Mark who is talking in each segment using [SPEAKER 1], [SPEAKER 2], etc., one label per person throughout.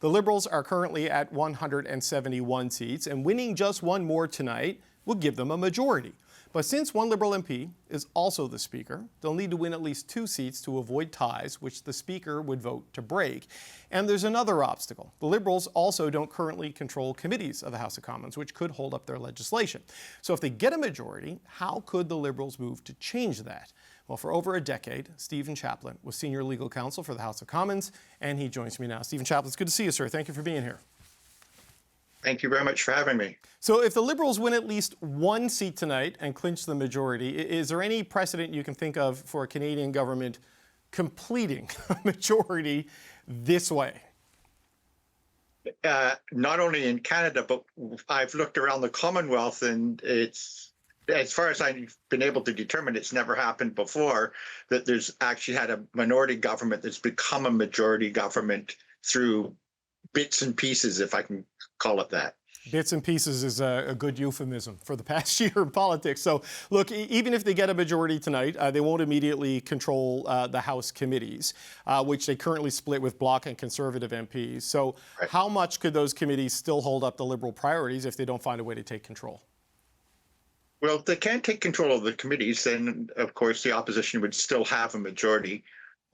[SPEAKER 1] The Liberals are currently at 171 seats, and winning just one more tonight would give them a majority. But since one Liberal MP is also the Speaker, they'll need to win at least 2 seats to avoid ties, which the Speaker would vote to break. And there's another obstacle. The Liberals also don't currently control committees of the House of Commons, which could hold up their legislation. So if they get a majority, how could the Liberals move to change that? Well, for over a decade, Steven Chaplin was senior legal counsel for the House of Commons, and he joins me now. Steven Chaplin, it's good to see you, sir. Thank you for being here.
[SPEAKER 2] Thank you very much for having me.
[SPEAKER 1] So if the Liberals win at least 1 seat tonight and clinch the majority, is there any precedent you can think of for a Canadian government completing a majority this way?
[SPEAKER 2] Not only in Canada, but I've looked around the Commonwealth, and it's, as far as I've been able to determine, it's never happened before that there's actually had a minority government that's become a majority government through bits and pieces, if I can call it that.
[SPEAKER 1] Bits and pieces is a good euphemism for the past year in politics. So, look, even if they get a majority tonight, they won't immediately control the House committees, which they currently split with Bloc and Conservative MPs. So right. How much could those committees still hold up the Liberal priorities if they don't find a way to take control?
[SPEAKER 2] Well, if they can't take control of the committees, then, of course, the opposition would still have a majority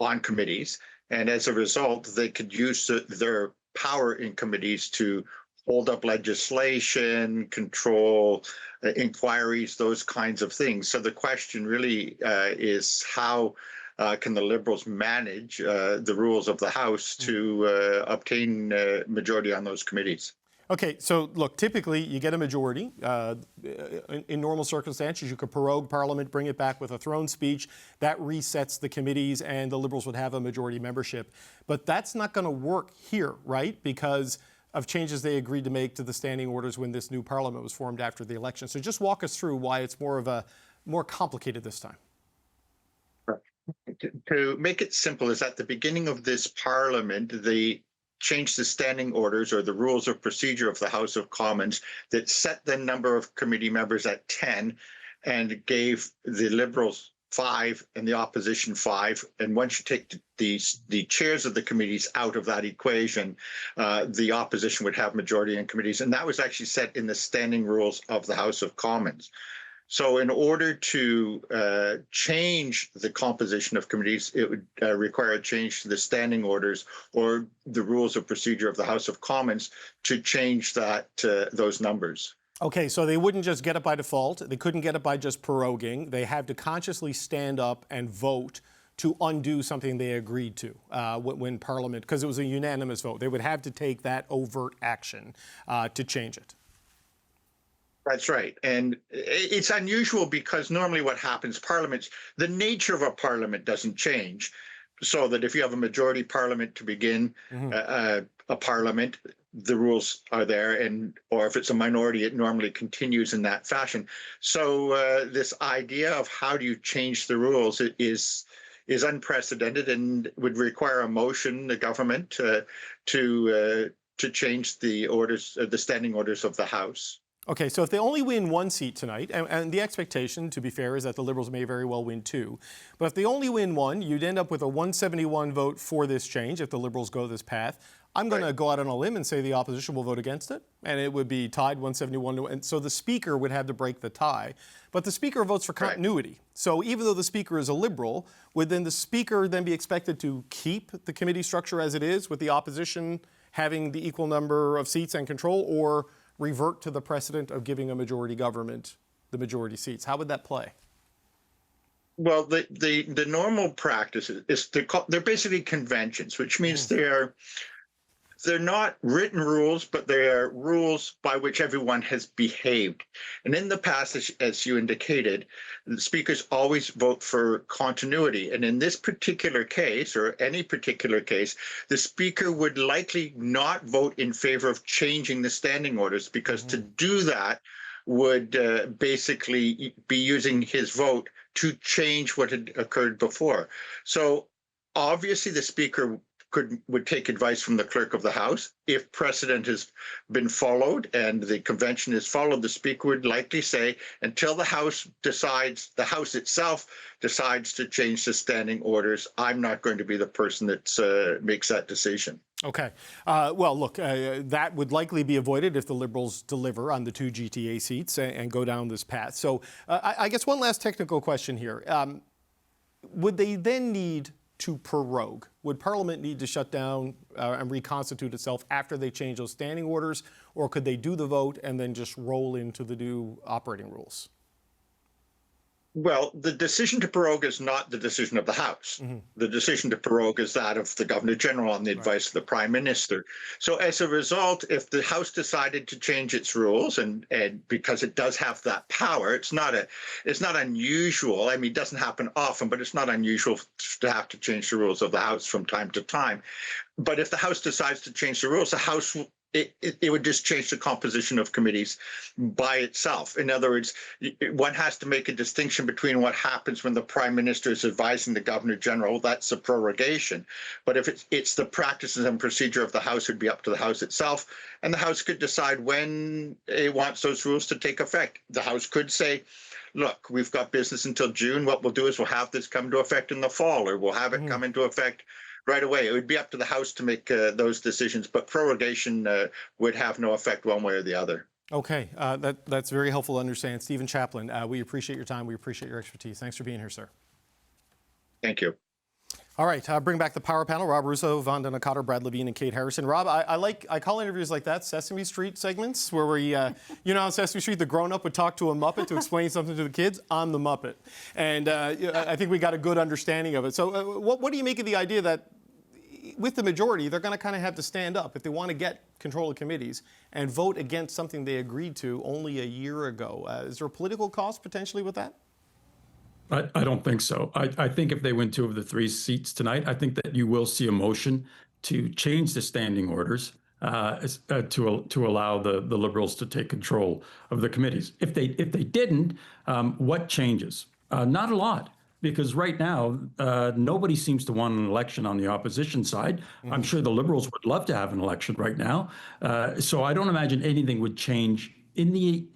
[SPEAKER 2] on committees. And as a result, they could use their power in committees to hold up legislation, control inquiries, those kinds of things. So the question really is how can the Liberals manage the rules of the House to obtain a majority on those committees?
[SPEAKER 1] Okay, so look, typically you get a majority. In normal circumstances, you could prorogue Parliament, bring it back with a throne speech. That resets the committees and the Liberals would have a majority membership. But that's not going to work here, right? Because of changes they agreed to make to the standing orders when this new Parliament was formed after the election. So just walk us through why it's more complicated this time.
[SPEAKER 2] To make it simple, is at the beginning of this Parliament, they changed the standing orders or the rules of procedure of the House of Commons that set the number of committee members at 10 and gave the Liberals 5 and the opposition 5. And once you take the chairs of the committees out of that equation, the opposition would have majority in committees. And that was actually set in the standing rules of the House of Commons. So in order to change the composition of committees, it would require a change to the standing orders or the rules of procedure of the House of Commons to change that those numbers.
[SPEAKER 1] Okay, so they wouldn't just get it by default. They couldn't get it by just proroguing. They had to consciously stand up and vote to undo something they agreed to when Parliament, because it was a unanimous vote. They would have to take that overt action to change it.
[SPEAKER 2] That's right. And it's unusual because normally what happens, parliaments, the nature of a parliament doesn't change. So that if you have a majority parliament to begin a parliament, the rules are there, and or if it's a minority, it normally continues in that fashion. So this idea of how do you change the rules is unprecedented and would require a motion, the government, to change the orders, the standing orders of the House.
[SPEAKER 1] Okay, so if they only win 1 seat tonight, and the expectation, to be fair, is that the Liberals may very well win 2, but if they only win 1, you'd end up with a 171 vote for this change if the Liberals go this path. I'm going to go out on a limb and say the opposition will vote against it, and it would be tied 171 to, and so the Speaker would have to break the tie. But the Speaker votes for continuity. Right. So even though the Speaker is a Liberal, would then the Speaker then be expected to keep the committee structure as it is, with the opposition having the equal number of seats and control, or revert to the precedent of giving a majority government the majority seats? How would that play?
[SPEAKER 2] Well, the normal practice is they're basically conventions, which means they're not written rules, but they are rules by which everyone has behaved. And in the past, as you indicated, the speakers always vote for continuity. And in this particular case, or any particular case, the speaker would likely not vote in favor of changing the standing orders, because to do that would basically be using his vote to change what had occurred before. So obviously the speaker would take advice from the clerk of the House. If precedent has been followed and the convention is followed, the speaker would likely say, until the House itself decides to change the standing orders, I'm not going to be the person that makes that decision.
[SPEAKER 1] Okay. Well, look, that would likely be avoided if the Liberals deliver on the 2 GTA seats and go down this path. So I guess one last technical question here. Would they then need to prorogue? Would Parliament need to shut down and reconstitute itself after they change those standing orders? Or could they do the vote and then just roll into the new operating rules?
[SPEAKER 2] Well, the decision to prorogue is not the decision of the House. The decision to prorogue is that of the Governor General on the advice of the Prime Minister. So as a result, if the House decided to change its rules, and because it does have that power, it's not unusual. I mean, it doesn't happen often, but it's not unusual to have to change the rules of the House from time to time. But if the House decides to change the rules, the House it would just change the composition of committees by itself. In other words, one has to make a distinction between what happens when the Prime Minister is advising the Governor General. That's a prorogation. But if it's the practices and procedure of the House, would be up to the House itself. And the House could decide when it wants those rules to take effect. The House could say, look, we've got business until June. What we'll do is we'll have this come into effect in the fall, or we'll have it come into effect right away. It would be up to the House to make those decisions, but prorogation would have no effect one way or the other.
[SPEAKER 1] Okay, that's very helpful to understand. Steven Chaplin, we appreciate your time. We appreciate your expertise. Thanks for being here, sir.
[SPEAKER 2] Thank you.
[SPEAKER 1] All right, bring back the power panel. Rob Russo, Vonda Nakata, Brad Levine, and Kate Harrison. Rob, I call interviews like that Sesame Street segments, where we, on Sesame Street, the grown-up would talk to a Muppet to explain something to the kids. I'm the Muppet. And I think we got a good understanding of it. So what do you make of the idea that with the majority, they're going to kind of have to stand up if they want to get control of committees and vote against something they agreed to only a year ago? Is there a political cost potentially with that?
[SPEAKER 3] I don't think so. I think if they win 2 of the 3 seats tonight, I think that you will see a motion to change the standing orders to allow the Liberals to take control of the committees. If they didn't, what changes? Not a lot. Because right now, nobody seems to want an election on the opposition side. I'm sure the Liberals would love to have an election right now. So I don't imagine anything would change in the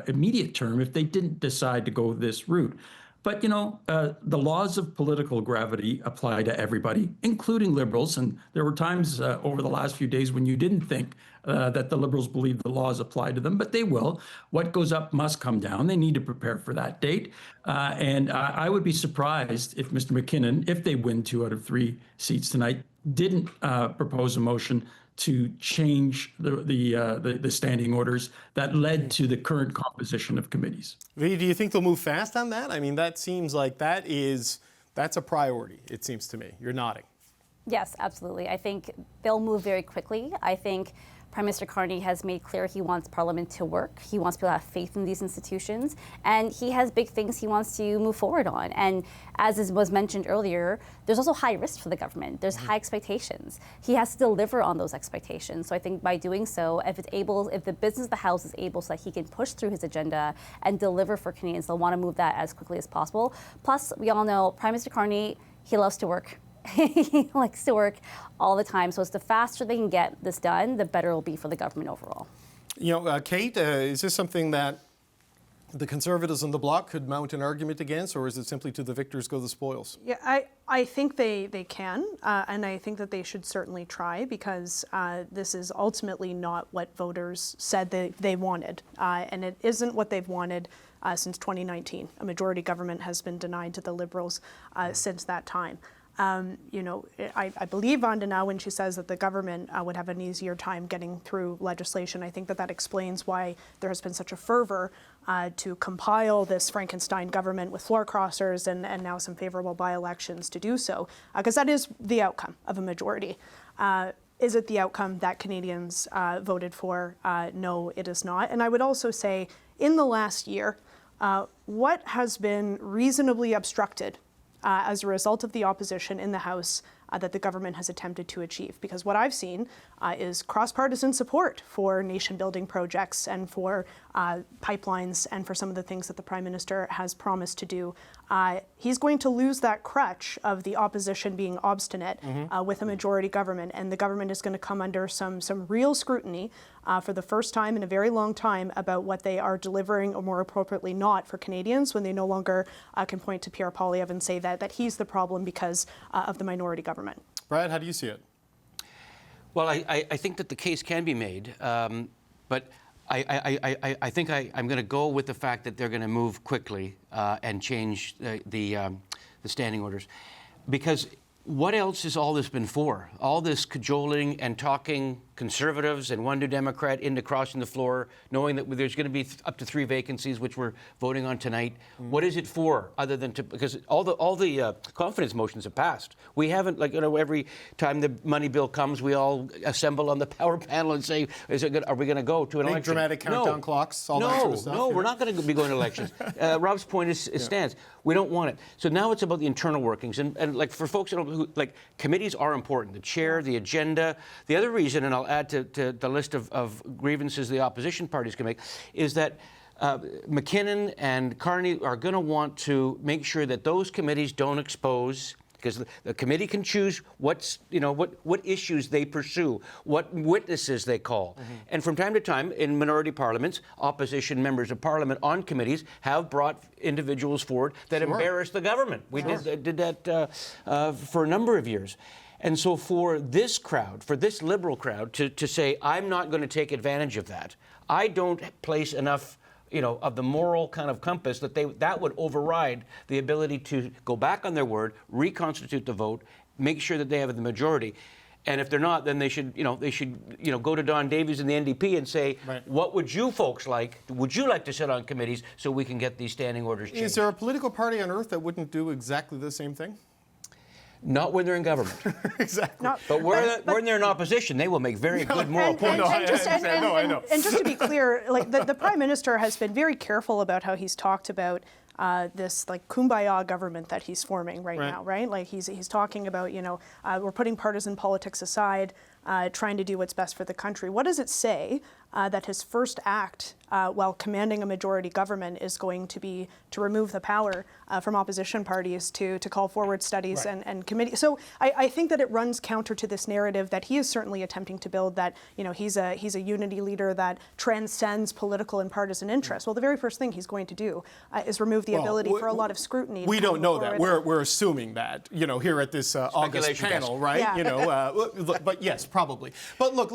[SPEAKER 3] immediate term if they didn't decide to go this route. But, the laws of political gravity apply to everybody, including Liberals. And there were times over the last few days when you didn't think that the Liberals believe the laws apply to them, but they will. What goes up must come down. They need to prepare for that date. And I would be surprised if Mr. McKinnon, if they win 2 out of 3 seats tonight, didn't propose a motion to change the standing orders that led to the current composition of committees.
[SPEAKER 1] Do you think they'll move fast on that? I mean, that seems like that's a priority, it seems to me. You're nodding.
[SPEAKER 4] Yes, absolutely. I think they'll move very quickly. I think Prime Minister Carney has made clear he wants Parliament to work. He wants people to have faith in these institutions. And he has big things he wants to move forward on. And as was mentioned earlier, there's also high risk for the government. There's high expectations. He has to deliver on those expectations. So I think by doing so, if the business of the House is able so that he can push through his agenda and deliver for Canadians, they'll want to move that as quickly as possible. Plus, we all know Prime Minister Carney, he loves to work. He likes to work all the time. So it's the faster they can get this done, the better it will be for the government overall.
[SPEAKER 1] Kate, is this something that the Conservatives and the Bloc could mount an argument against, or is it simply to the victors go the spoils?
[SPEAKER 5] Yeah, I think they can, and I think that they should certainly try, because this is ultimately not what voters said they wanted, and it isn't what they've wanted since 2019. A majority government has been denied to the Liberals since that time. I believe Vonda now when she says that the government would have an easier time getting through legislation. I think that explains why there has been such a fervor to compile this Frankenstein government with floor crossers and now some favorable by-elections to do so, because that is the outcome of a majority. Is it the outcome that Canadians voted for? No, it is not. And I would also say in the last year, what has been reasonably obstructed as a result of the opposition in the House that the government has attempted to achieve. Because what I've seen is cross-partisan support for nation-building projects and for pipelines and for some of the things that the Prime Minister has promised to do. He's going to lose that crutch of the opposition being obstinate with a majority government, and the government is going to come under some real scrutiny for the first time in a very long time about what they are delivering, or more appropriately not, for Canadians, when they no longer can point to Pierre Poilievre and say that he's the problem because of the minority government.
[SPEAKER 1] Brad, how do you see it?
[SPEAKER 6] Well, I think that the case can be made, but I think I'm going to go with the fact that they're going to move quickly and change the standing orders, because what else has all this been for? All this cajoling and talking Conservatives and one New Democrat into crossing the floor, knowing that there's going to be up to 3 vacancies, which we're voting on tonight. What is it for, other than to, because all the confidence motions have passed. We haven't, like, every time the money bill comes, we all assemble on the power panel and say, are we going to go to an
[SPEAKER 1] Big
[SPEAKER 6] election?
[SPEAKER 1] dramatic countdown clocks, all that sort of stuff.
[SPEAKER 6] No, we're not going to be going to elections. Rob's point stands. We don't want it. So now it's about the internal workings. And like, for folks who, like, committees are important. The chair, the agenda. The other reason, and I'll add to the list of grievances the opposition parties can make, is that McKinnon and Carney are going to want to make sure that those committees don't expose, because the committee can choose what issues they pursue, what witnesses they call. And from time to time, in minority parliaments, opposition members of parliament on committees have brought individuals forward that embarrass the government. We did that for a number of years. And so for this crowd, for this Liberal crowd, to say, I'm not going to take advantage of that, I don't place enough of the moral kind of compass that would override the ability to go back on their word, reconstitute the vote, make sure that they have the majority. And if they're not, then they should go to Don Davies and the NDP and say, what would you folks like? Would you like to sit on committees so we can get these standing orders changed?
[SPEAKER 1] Is there a political party on earth that wouldn't do exactly the same thing?
[SPEAKER 6] Not when they're in government.
[SPEAKER 1] Exactly.
[SPEAKER 6] But when they're in opposition, they will make very good moral points.
[SPEAKER 5] And just to be clear, like the Prime Minister has been very careful about how he's talked about this like kumbaya government that he's forming right now, right? Like he's talking about, we're putting partisan politics aside, trying to do what's best for the country. What does it say that his first act while commanding a majority government is going to be to remove the power from opposition parties to call forward studies and committees? So I think that it runs counter to this narrative that he is certainly attempting to build, that he's a unity leader that transcends political and partisan interests. Well, the very first thing he's going to do is remove the ability for a lot of scrutiny.
[SPEAKER 1] We don't know that. We're assuming that, here at this August panel, right?
[SPEAKER 5] Yeah.
[SPEAKER 1] But yes, probably. But look,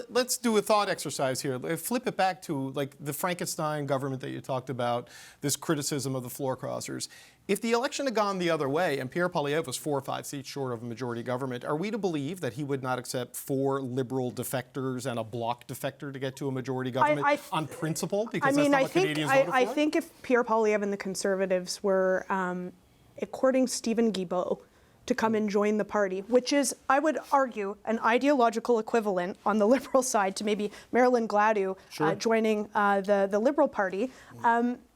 [SPEAKER 1] let's do a thought exercise here. Flip it back to like the Frankenstein government that you talked about, this criticism of the floor crossers. If the election had gone the other way and Pierre Poilievre was 4 or 5 seats short of a majority government, are we to believe that he would not accept 4 Liberal defectors and a Bloc defector to get to a majority government on principle? Because that's not what Canadians voted for?
[SPEAKER 5] I think if Pierre Poilievre and the Conservatives were courting Stephen Guilbeault to come and join the party, which is, I would argue, an ideological equivalent on the Liberal side to maybe Marilyn Gladue joining the Liberal Party,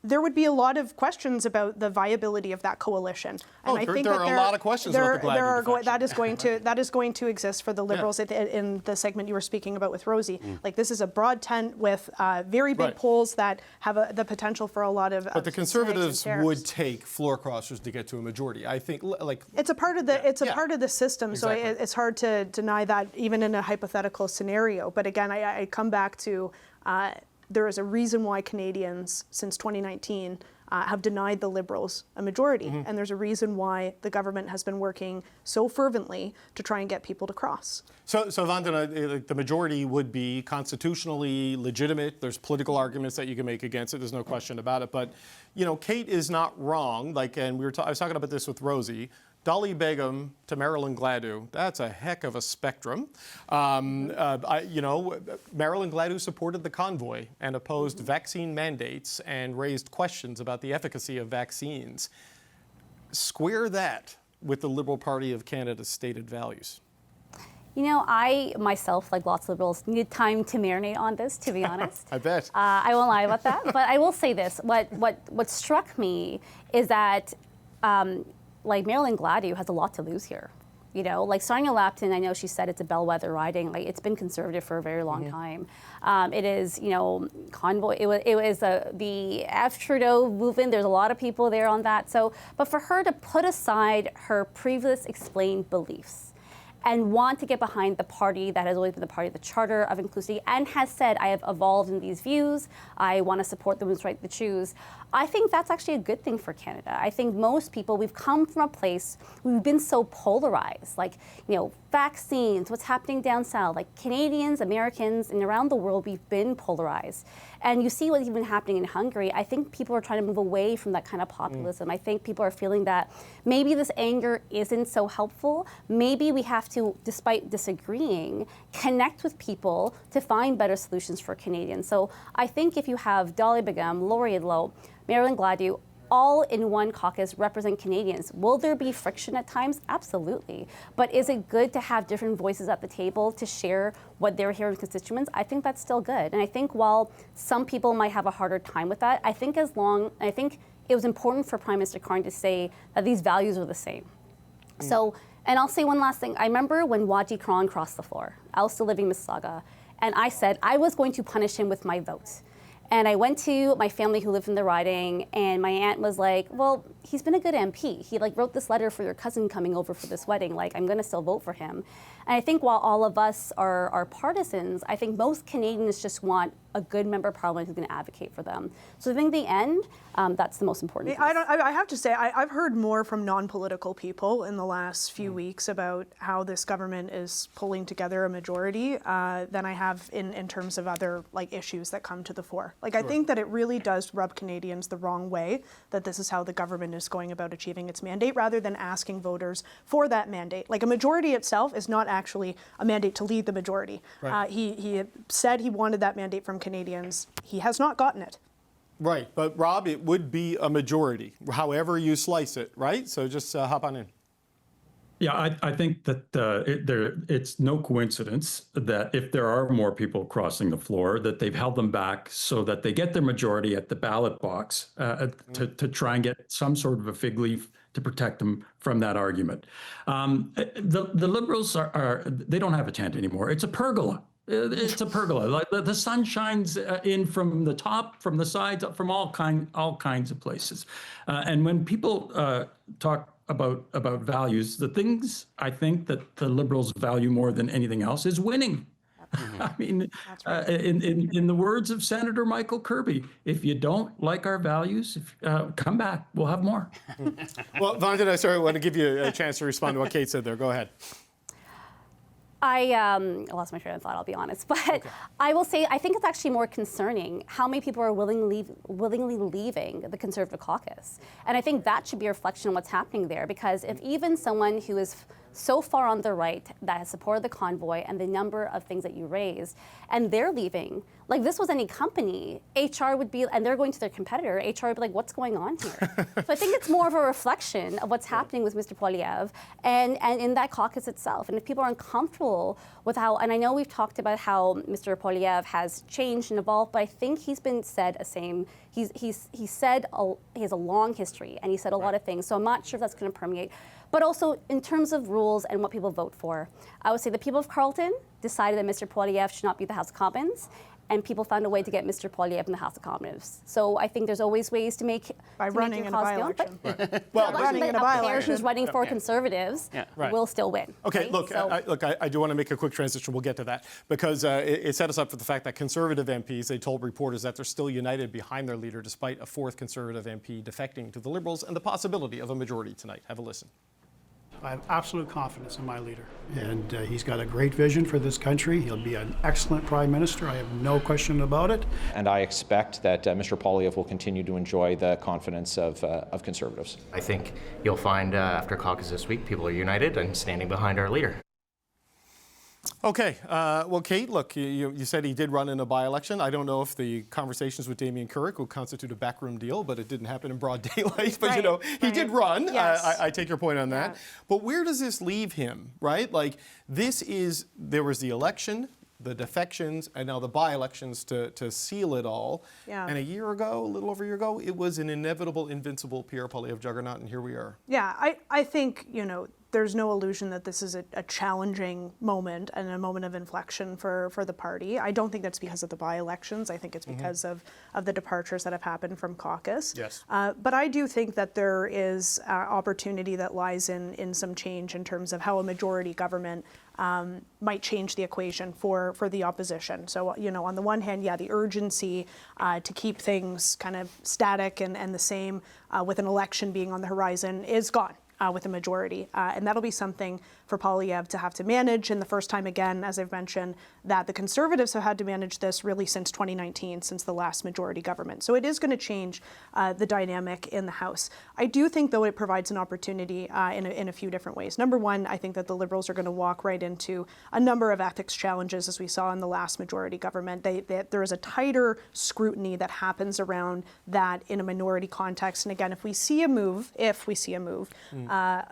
[SPEAKER 5] there would be a lot of questions about the viability of that coalition. And I think
[SPEAKER 1] there are a lot of questions about the Gladue defection.
[SPEAKER 5] That is going to exist for the Liberals in the segment you were speaking about with Rosie. Like, this is a broad tent with very big polls that have the potential for a lot of.
[SPEAKER 1] But the Conservatives would take floor crossers to get to a majority. I think, like,
[SPEAKER 5] it's a part of the part of the system. Exactly. So it's hard to deny that even in a hypothetical scenario. But again, I come back to. There is a reason why Canadians, since 2019, have denied the Liberals a majority. And there's a reason why the government has been working so fervently to try and get people to cross.
[SPEAKER 1] So Vandana, the majority would be constitutionally legitimate. There's political arguments that you can make against it. There's no question about it. But, Kate is not wrong. Like, and I was talking about this with Rosie. Dolly Begum to Marilyn Gladue, that's a heck of a spectrum. Marilyn Gladue supported the convoy and opposed vaccine mandates and raised questions about the efficacy of vaccines. Square that with the Liberal Party of Canada's stated values.
[SPEAKER 4] I myself, like lots of Liberals, needed time to marinate on this, to be honest.
[SPEAKER 1] I bet.
[SPEAKER 4] I won't lie about that. But I will say this. What struck me is that like Marilyn Gladue has a lot to lose here. Like Sonia Lapton, I know she said it's a bellwether riding. Like, it's been Conservative for a very long time. It is, convoy. It was the F. Trudeau movement. There's a lot of people there on that. So, but for her to put aside her previous explained beliefs and want to get behind the party that has always been the party of the Charter of Inclusivity and has said, I have evolved in these views, I want to support the women's right to choose, I think that's actually a good thing for Canada. I think most people, we've come from a place, we've been so polarized, like, vaccines, what's happening down south, like Canadians, Americans, and around the world, we've been polarized. And you see what's even happening in Hungary. I think people are trying to move away from that kind of populism. I think people are feeling that maybe this anger isn't so helpful. Maybe we have to, despite disagreeing, connect with people to find better solutions for Canadians. So I think if you have Dolly Begum, Laurie Idlow, Marilyn Gladu, all in one caucus represent Canadians. Will there be friction at times? Absolutely. But is it good to have different voices at the table to share what they're hearing with constituents? I think that's still good. And I think while some people might have a harder time with that, I think it was important for Prime Minister Carney to say that these values are the same. So, and I'll say one last thing. I remember when Wadji Kron crossed the floor. I was still living in Mississauga, and I said I was going to punish him with my vote. And I went to my family who lived in the riding, and my aunt was like, well, he's been a good MP. He wrote this letter for your cousin coming over for this wedding. I'm gonna still vote for him. And I think while all of us are partisans, I think most Canadians just want a good member of parliament who's gonna advocate for them. So I think in the end, that's the most important piece.
[SPEAKER 5] I have to say, I've heard more from non-political people in the last few weeks about how this government is pulling together a majority than I have in terms of other issues that come to the fore. I think that it really does rub Canadians the wrong way that this is how the government is going about achieving its mandate, rather than asking voters for that mandate. A majority itself is not actually a mandate to lead the majority.
[SPEAKER 1] Right.
[SPEAKER 5] He said he wanted that mandate from Canadians. He has not gotten it.
[SPEAKER 1] Right, but Rob, it would be a majority, however you slice it, right? So just hop on in.
[SPEAKER 3] Yeah, I think that it's no coincidence that if there are more people crossing the floor, that they've held them back so that they get their majority at the ballot box to try and get some sort of a fig leaf to protect them from that argument. The Liberals they don't have a tent anymore. It's a pergola. It's a pergola. The sun shines in from the top, from the sides, from all kinds of places. And when people talk about values, the things I think that the Liberals value more than anything else is winning. I mean, in the words of Senator Michael Kirby, if you don't like our values, come back. We'll have more.
[SPEAKER 1] Well, Vonda, I want to give you a chance to respond to what Kate said there. Go ahead.
[SPEAKER 4] I lost my train of thought, I'll be honest. But okay. I will say, I think it's actually more concerning how many people are willingly leaving the Conservative caucus. And I think that should be a reflection on what's happening there, because if even someone who is so far on the right that has supported the convoy and the number of things that you raised, and they're leaving, this was any company, HR would be, and they're going to their competitor, HR would be like, what's going on here? So I think it's more of a reflection of what's happening with Mr. Poilievre and in that caucus itself. And if people are uncomfortable with how, and I know we've talked about how Mr. Poilievre has changed and evolved, but I think he's been said the same. He has a long history, and he said a lot of things. So I'm not sure if that's going to permeate. But also, in terms of rules and what people vote for, I would say the people of Carleton decided that Mr. Poilievre should not be the House of Commons, and people found a way to get Mr. Poilievre in the House of Commons. So I think there's always ways to make
[SPEAKER 5] by running in a by-election.
[SPEAKER 1] Well,
[SPEAKER 5] running in a by-election.
[SPEAKER 4] Who's running for Conservatives will still win.
[SPEAKER 1] Okay,
[SPEAKER 4] right?
[SPEAKER 1] look, I do want to make a quick transition. We'll get to that because it set us up for the fact that Conservative MPs, they told reporters that they're still united behind their leader despite a fourth Conservative MP defecting to the Liberals and the possibility of a majority tonight. Have a listen.
[SPEAKER 7] I have absolute confidence in my leader, and he's got a great vision for this country. He'll be an excellent Prime Minister. I have no question about it.
[SPEAKER 8] And I expect that Mr. Poilievre will continue to enjoy the confidence of Conservatives.
[SPEAKER 9] I think you'll find after caucus this week, people are united and standing behind our leader.
[SPEAKER 1] Okay. Well, Kate, look, you said he did run in a by-election. I don't know if the conversations with Damien Carrick would constitute a backroom deal, but it didn't happen in broad daylight. But, he did run.
[SPEAKER 5] Yes.
[SPEAKER 1] I take your point on that. Yeah. But where does this leave him, right? There was the election, the defections, and now the by-elections to seal it all. Yeah. And a little over a year ago, it was an inevitable, invincible Pierre Poilievre juggernaut, and here we are.
[SPEAKER 5] Yeah, I think, there's no illusion that this is a challenging moment and a moment of inflection for the party. I don't think that's because of the by-elections. I think it's because of the departures that have happened from caucus.
[SPEAKER 1] Yes.
[SPEAKER 5] But I do think that there is opportunity that lies in some change in terms of how a majority government might change the equation for the opposition. So, you know, on the one hand, yeah, the urgency to keep things kind of static and the same with an election being on the horizon is gone with a majority. And that'll be something for Poilievre to have to manage. And the first time, again, as I've mentioned, that the Conservatives have had to manage this really since 2019, since the last majority government. So it is going to change the dynamic in the House. I do think, though, it provides an opportunity in a few different ways. Number one, I think that the Liberals are going to walk right into a number of ethics challenges, as we saw in the last majority government. There is a tighter scrutiny that happens around that in a minority context. And again, if we see a move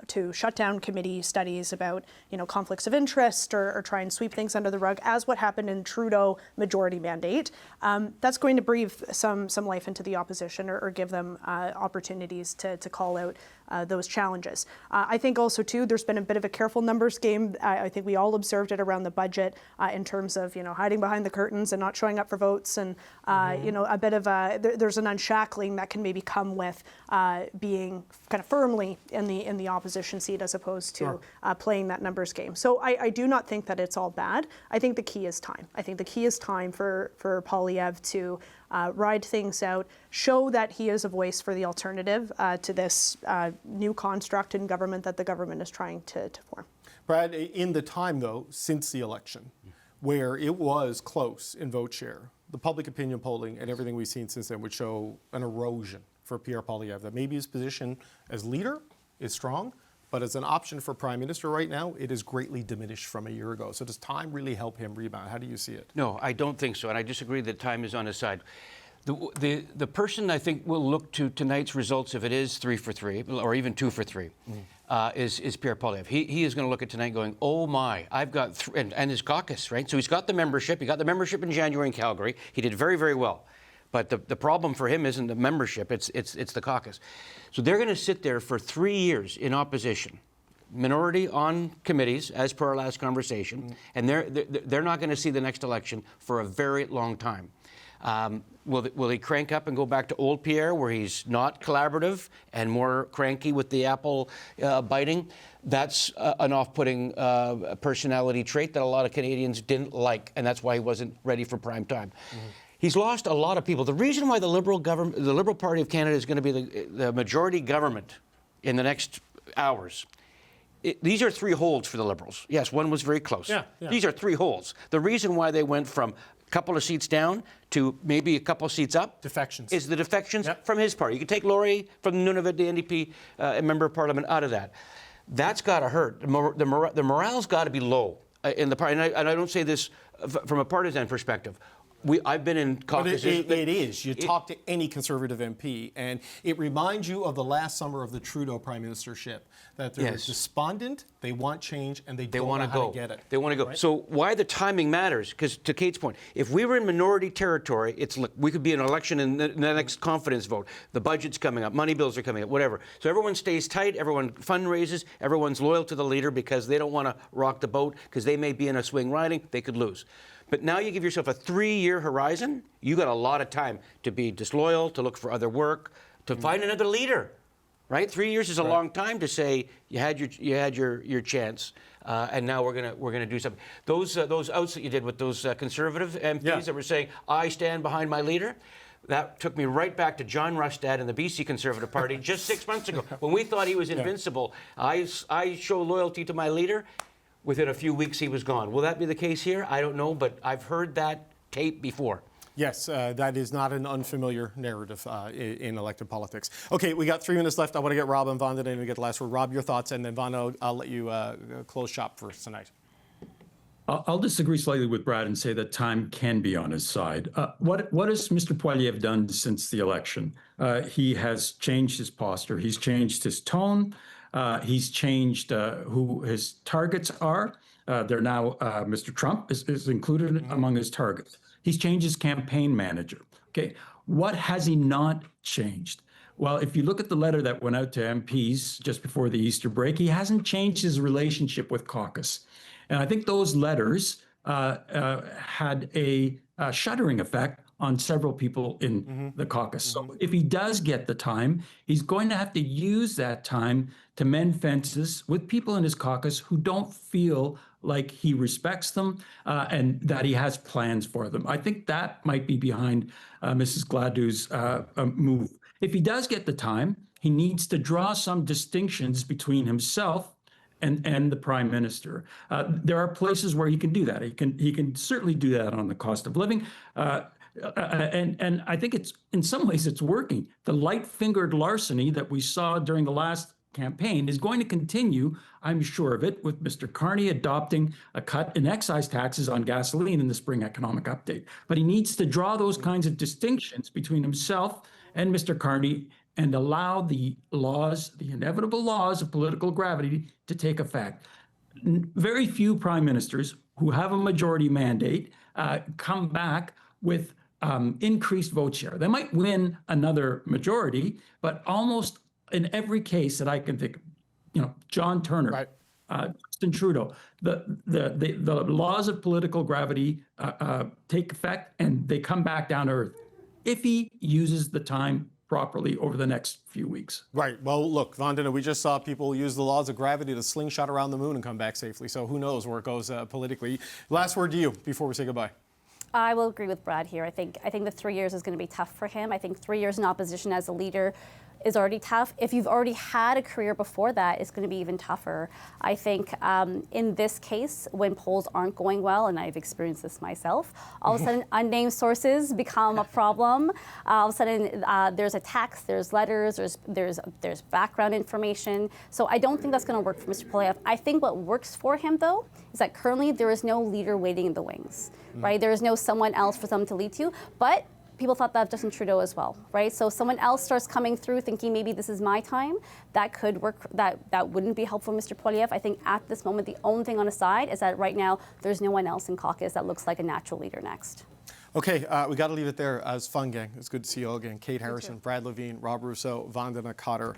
[SPEAKER 5] to shut down committee studies about, you know, conflicts of interest or try and sweep things under the rug, as what happened in Trudeau majority mandate, that's going to breathe some life into the opposition or give them opportunities to call out those challenges. I think also, too, there's been a bit of a careful numbers game. I think we all observed it around the budget in terms of, you know, hiding behind the curtains and not showing up for votes, and you know, a bit of there's an unshackling that can maybe come with being kind of firmly in the opposition seat as opposed to playing that numbers game. So I do not think that it's all bad. I think the key is time. I think the key is time for Poilievre to ride things out, show that he is a voice for the alternative to this new construct in government that the government is trying to form.
[SPEAKER 1] Brad, in the time, though, since the election, where it was close in vote share, the public opinion polling and everything we've seen since then would show an erosion for Pierre Poilievre, that maybe his position as leader is strong, but as an option for Prime Minister right now, it is greatly diminished from a year ago. So does time really help him rebound? How do you see it?
[SPEAKER 6] No, I don't think so, and I disagree that time is on his side. The person I think will look to tonight's results, if it is 3 for 3 or even 2 for 3, is Pierre Poilievre. He is going to look at tonight going, oh my, I've got and his caucus, right? So he's got the membership. He got the membership in January in Calgary. He did very, very well. But the problem for him isn't the membership, it's the caucus. So they're going to sit there for 3 years in opposition, minority on committees, as per our last conversation, and they're not going to see the next election for a very long time. Will he crank up and go back to old Pierre, where he's not collaborative and more cranky with the apple biting? That's an off-putting personality trait that a lot of Canadians didn't like, and that's why he wasn't ready for prime time. He's lost a lot of people. The reason why the Liberal Party of Canada is going to be the majority government in the next hours, these are 3 holds for the Liberals. Yes, one was very close.
[SPEAKER 1] Yeah.
[SPEAKER 6] These are 3 holds. The reason why they went from a couple of seats down to maybe a couple of seats up
[SPEAKER 1] Defections.
[SPEAKER 6] is the defections from his party. You can take Laurier from Nunavut, the NDP member of Parliament, out of that. That's got to hurt. The morale's got to be low in the party. And I don't say this from a partisan perspective. I've been in caucuses.
[SPEAKER 1] But it is. You talk to any Conservative MP, and it reminds you of the last summer of the Trudeau prime ministership, that they're despondent, they want change, and they don't know how to get it.
[SPEAKER 6] They want to go. Right? So why the timing matters, because to Kate's point, if we were in minority territory, we could be in an election in the next confidence vote. The budget's coming up, money bills are coming up, whatever. So everyone stays tight, everyone fundraises, everyone's loyal to the leader because they don't want to rock the boat, because they may be in a swing riding, they could lose. But now you give yourself a 3-year horizon, you got a lot of time to be disloyal, to look for other work, to find another leader, right? 3 years is a long time to say you had your chance, and now we're gonna do something. Those outs that you did with those Conservative MPs that were saying, I stand behind my leader, that took me right back to John Rustad and the BC Conservative Party just 6 months ago. When we thought he was invincible, I show loyalty to my leader. Within a few weeks, he was gone. Will that be the case here? I don't know, but I've heard that tape before.
[SPEAKER 1] Yes, that is not an unfamiliar narrative in elected politics. Okay, we got 3 minutes left. I want to get Rob and Vanda in to get the last word. Rob, your thoughts, and then Vanda, I'll let you close shop for us tonight.
[SPEAKER 3] I'll disagree slightly with Brad and say that time can be on his side. What has Mr. Poilievre done since the election? He has changed his posture. He's changed his tone. He's changed who his targets are. They're now, Mr. Trump is included among his targets. He's changed his campaign manager. Okay, what has he not changed? Well, if you look at the letter that went out to MPs just before the Easter break, he hasn't changed his relationship with caucus. And I think those letters had a shuddering effect on several people in the caucus. So if he does get the time, he's going to have to use that time to mend fences with people in his caucus who don't feel like he respects them and that he has plans for them. I think that might be behind Mrs. Gladew's move. If he does get the time, he needs to draw some distinctions between himself and the prime minister. There are places where he can do that. He can certainly do that on the cost of living. And I think it's, in some ways, it's working. The light-fingered larceny that we saw during the last campaign is going to continue, I'm sure of it, with Mr. Carney adopting a cut in excise taxes on gasoline in the spring economic update. But he needs to draw those kinds of distinctions between himself and Mr. Carney and allow the laws, the inevitable laws of political gravity, to take effect. Very few prime ministers who have a majority mandate come back with increased vote share. They might win another majority, but almost in every case that I can think of, John Turner, right. Justin Trudeau, the laws of political gravity take effect and they come back down to earth if he uses the time properly over the next few weeks.
[SPEAKER 1] Right. Well, look, Vandana, we just saw people use the laws of gravity to slingshot around the moon and come back safely. So who knows where it goes politically. Last word to you before we say goodbye.
[SPEAKER 4] I will agree with Brad here. I think the 3 years is going to be tough for him. I think 3 years in opposition as a leader is already tough. If you've already had a career before that, it's going to be even tougher. I think in this case, when polls aren't going well, and I've experienced this myself, all of a sudden unnamed sources become a problem. All of a sudden there's attacks, there's letters, there's background information. So I don't think that's going to work for Mr. Poilievre. I think what works for him, though, is that currently there is no leader waiting in the wings, right? There is no someone else for them to lead to, but people thought that of Justin Trudeau as well, right? So someone else starts coming through thinking maybe this is my time. That could work. That wouldn't be helpful, Mr. Poilievre. I think at this moment, the only thing on his side is that right now there's no one else in caucus that looks like a natural leader next.
[SPEAKER 1] Okay, we got to leave it there. As fun, gang. It's good to see you all again. Kate Harrison, Brad Levine, Rob Rousseau, Vandana Cotter.